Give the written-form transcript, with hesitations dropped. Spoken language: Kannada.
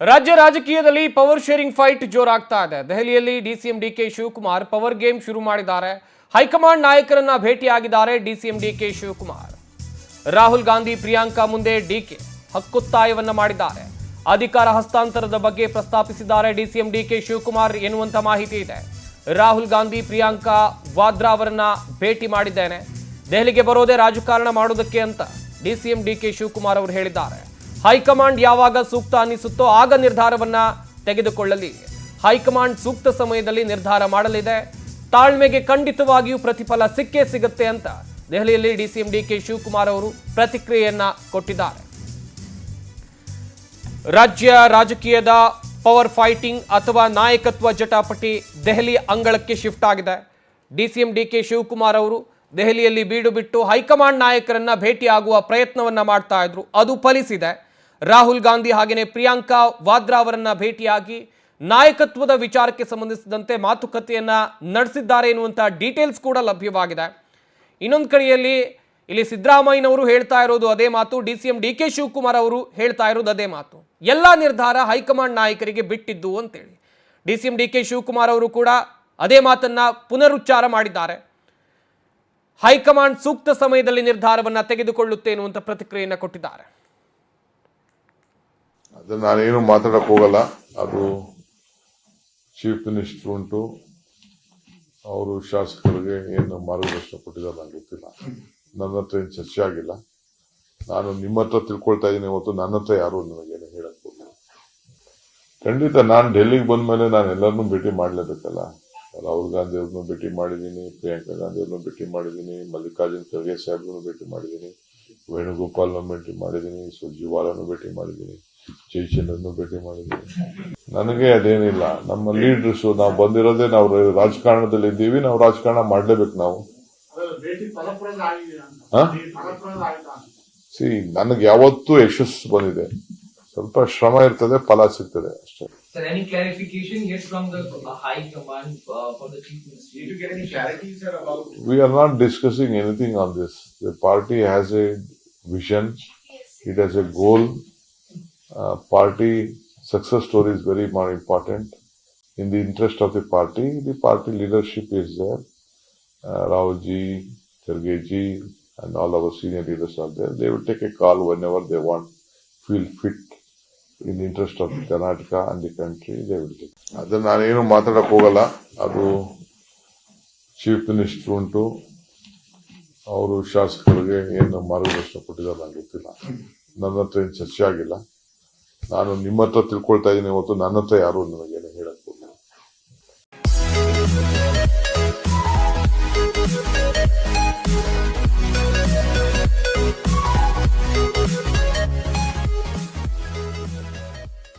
ರಾಜ್ಯ ರಾಜಕೀಯದಲ್ಲಿ ಪವರ್ ಶೇರಿಂಗ್ ಫೈಟ್ ಜೋರಾಗ್ತಾ ಇದೆ. ದೆಹಲಿಯಲ್ಲಿ DCM DK Shivakumar power game ಶುರು ಮಾಡಿದ್ದಾರೆ. ಹೈಕಮಾಂಡ್ ನಾಯಕರನ್ನ ಭೇಟಿಯಾಗಿದ್ದಾರೆ ಡಿಸಿಎಂ ಡಿಕೆ ಶಿವಕುಮಾರ್. ರಾಹುಲ್ ಗಾಂಧಿ ಪ್ರಿಯಾಂಕಾ ಮುಂದೆ ಡಿಕೆ ಹಕ್ಕೊತ್ತಾಯವನ್ನ ಮಾಡಿದ್ದಾರೆ. ಅಧಿಕಾರ ಹಸ್ತಾಂತರದ ಬಗ್ಗೆ ಪ್ರಸ್ತಾಪಿಸಿದ್ದಾರೆ ಡಿಸಿಎಂ ಡಿಕೆ ಶಿವಕುಮಾರ್ ಎನ್ನುವಂತ ಮಾಹಿತಿ ಇದೆ. ರಾಹುಲ್ ಗಾಂಧಿ ಪ್ರಿಯಾಂಕಾ ವಾದ್ರಾ ಅವರನ್ನ ಭೇಟಿ ಮಾಡಿದ್ದೇನೆ. ದೆಹಲಿಗೆ ಬರೋದೇ ರಾಜಕಾರಣ ಮಾಡೋದಕ್ಕೆ ಅಂತ ಡಿಸಿಎಂ ಡಿಕೆ ಶಿವಕುಮಾರ್ ಅವರು ಹೇಳಿದ್ದಾರೆ. ಹೈಕಮಾಂಡ್ ಯಾವಾಗ ಸೂಕ್ತ ಅನಿಸುತ್ತೋ ಆಗ ನಿರ್ಧಾರವನ್ನ ತೆಗೆದುಕೊಳ್ಳಲಿ. ಹೈಕಮಾಂಡ್ ಸೂಕ್ತ ಸಮಯದಲ್ಲಿ ನಿರ್ಧಾರ ಮಾಡಲಿದೆ. ತಾಳ್ಮೆಗೆ ಖಂಡಿತವಾಗಿಯೂ ಪ್ರತಿಫಲ ಸಿಕ್ಕೇ ಸಿಗುತ್ತೆ ಅಂತ ದೆಹಲಿಯಲ್ಲಿ ಡಿಸಿಎಂ ಡಿಕೆ ಶಿವಕುಮಾರ್ ಅವರು ಪ್ರತಿಕ್ರಿಯೆಯನ್ನ ಕೊಟ್ಟಿದ್ದಾರೆ. ರಾಜ್ಯ ರಾಜಕೀಯದ ಪವರ್ ಫೈಟಿಂಗ್ ಅಥವಾ ನಾಯಕತ್ವ ಜಟಾಪಟಿ ದೆಹಲಿ ಅಂಗಳಕ್ಕೆ ಶಿಫ್ಟ್ ಆಗಿದೆ. ಡಿಸಿಎಂ ಡಿಕೆ ಶಿವಕುಮಾರ್ ಅವರು ದೆಹಲಿಯಲ್ಲಿ ಬೀಡು ಬಿಟ್ಟು ಹೈಕಮಾಂಡ್ ನಾಯಕರನ್ನ ಭೇಟಿಯಾಗುವ ಪ್ರಯತ್ನವನ್ನ ಮಾಡ್ತಾ ಇದ್ರು. ಅದು ಫಲಿಸಿದೆ. ರಾಹುಲ್ ಗಾಂಧಿ ಹಾಗೆಯೇ ಪ್ರಿಯಾಂಕಾ ವಾದ್ರಾ ಅವರನ್ನ ಭೇಟಿಯಾಗಿ ನಾಯಕತ್ವದ ವಿಚಾರಕ್ಕೆ ಸಂಬಂಧಿಸಿದಂತೆ ಮಾತುಕತೆಯನ್ನ ನಡೆಸಿದ್ದಾರೆ ಎನ್ನುವಂಥ ಡೀಟೇಲ್ಸ್ ಕೂಡ ಲಭ್ಯವಾಗಿದೆ. ಇನ್ನೊಂದು ಕಡೆಯಲ್ಲಿ ಇಲ್ಲಿ ಸಿದ್ದರಾಮಯ್ಯನವರು ಹೇಳ್ತಾ ಇರೋದು ಅದೇ ಮಾತು, ಡಿಸಿಎಂ ಡಿಕೆ ಶಿವಕುಮಾರ್ ಅವರು ಹೇಳ್ತಾ ಇರೋದು ಅದೇ ಮಾತು. ಎಲ್ಲ ನಿರ್ಧಾರ ಹೈಕಮಾಂಡ್ ನಾಯಕರಿಗೆ ಬಿಟ್ಟಿದ್ದು ಅಂತೇಳಿ ಡಿಸಿಎಂ ಡಿಕೆ ಶಿವಕುಮಾರ್ ಅವರು ಕೂಡ ಅದೇ ಮಾತನ್ನ ಪುನರುಚ್ಚಾರ ಮಾಡಿದ್ದಾರೆ. ಹೈಕಮಾಂಡ್ ಸೂಕ್ತ ಸಮಯದಲ್ಲಿ ನಿರ್ಧಾರವನ್ನ ತೆಗೆದುಕೊಳ್ಳುತ್ತೆ ಎನ್ನುವಂಥ ಪ್ರತಿಕ್ರಿಯೆಯನ್ನು ಕೊಟ್ಟಿದ್ದಾರೆ. ಅದನ್ನ ನಾನೇನು ಮಾತಾಡಕ್ ಹೋಗಲ್ಲ. ಅದು ಚೀಫ್ ಮಿನಿಸ್ಟರ್ ಉಂಟು, ಅವರು ಶಾಸಕರಿಗೆ ಏನು ಮಾರ್ಗದರ್ಶನ ಕೊಟ್ಟಿದ್ದಾರೆ ನಂಗೆ ಗೊತ್ತಿಲ್ಲ. ನನ್ನ ಹತ್ರ ಏನು ಚರ್ಚೆ ಆಗಿಲ್ಲ. ನಾನು ನಿಮ್ಮ ಹತ್ರ ತಿಳ್ಕೊಳ್ತಾ ಇದ್ದೀನಿ ಹೊತ್ತು ನನ್ನ ಹತ್ರ ಯಾರು ನನಗೇನು ಹೇಳಕ್ ಹೋಗಿಲ್ಲ. ಖಂಡಿತ ನಾನು ಡೆಲ್ಲಿಗೆ ಬಂದ್ಮೇಲೆ ನಾನು ಎಲ್ಲರನ್ನೂ ಭೇಟಿ ಮಾಡ್ಲೇಬೇಕಲ್ಲ. ರಾಹುಲ್ ಗಾಂಧಿ ಅವ್ರನ್ನೂ ಭೇಟಿ ಮಾಡಿದ್ದೀನಿ, ಪ್ರಿಯಾಂಕಾ ಗಾಂಧಿ ಅವ್ರನ್ನೂ ಭೇಟಿ ಮಾಡಿದ್ದೀನಿ, ಮಲ್ಲಿಕಾರ್ಜುನ್ ಖರ್ಗೆ ಸಾಹೇಬ್ರನ್ನು ಭೇಟಿ ಮಾಡಿದ್ದೀನಿ, ವೇಣುಗೋಪಾಲ್ನ ಭೇಟಿ ಮಾಡಿದ್ದೀನಿ, ಸುರ್ಜಿವಾಲನ್ನು ಭೇಟಿ ಮಾಡಿದ್ದೀನಿ, ಜಯಚಂದ್ರನ್ನು ಭೇಟಿ ಮಾಡಿದ್ದೀನಿ. ನನಗೆ ಅದೇನಿಲ್ಲ. ನಮ್ಮ ಲೀಡರ್ಸು ನಾವು ಬಂದಿರೋದೇ ನಾವು ರಾಜಕಾರಣದಲ್ಲಿ ಇದ್ದೀವಿ, ನಾವು ರಾಜಕಾರಣ ಮಾಡ್ಲೇಬೇಕು. ನಾವು ನನಗೆ ಯಾವತ್ತೂ ಯಶಸ್ಸು ಬಂದಿದೆ. ಸ್ವಲ್ಪ ಶ್ರಮ ಇರ್ತದೆ, ಫಲ ಸಿಗ್ತದೆ ಅಷ್ಟೇ. Sir, any clarification yet from the high command for the chief minister? Did you get any clarity, sir, about? We are not discussing anything on this. The party has a vision. It has a goal. Party success story is very more important. In the interest of the party leadership is there. Rahul ji, Kharge ji, and all our senior leaders are there. They will take a call whenever they want, feel fit. In the interest of Karnataka and the country, they will take. ಅದನ್ನ ನಾನೇನು ಮಾತಾಡಕ್ ಹೋಗಲ್ಲ. ಅದು ಚೀಫ್ ಮಿನಿಸ್ಟರ್ ಉಂಟು, ಅವರು ಶಾಸಕರಿಗೆ ಏನು ಮಾರ್ಗದರ್ಶನ ಕೊಟ್ಟಿದ್ದಾರೆ ನಂಗೆ ಗೊತ್ತಿಲ್ಲ. ನನ್ನ ಹತ್ರ ಏನು ಚರ್ಚೆ ಆಗಿಲ್ಲ. ನಾನು ನಿಮ್ಮ ಹತ್ರ ತಿಳ್ಕೊಳ್ತಾ ಇದ್ದೀನಿ ಹೊತ್ತು ನನ್ನ ಹತ್ರ ಯಾರು ನನಗೆ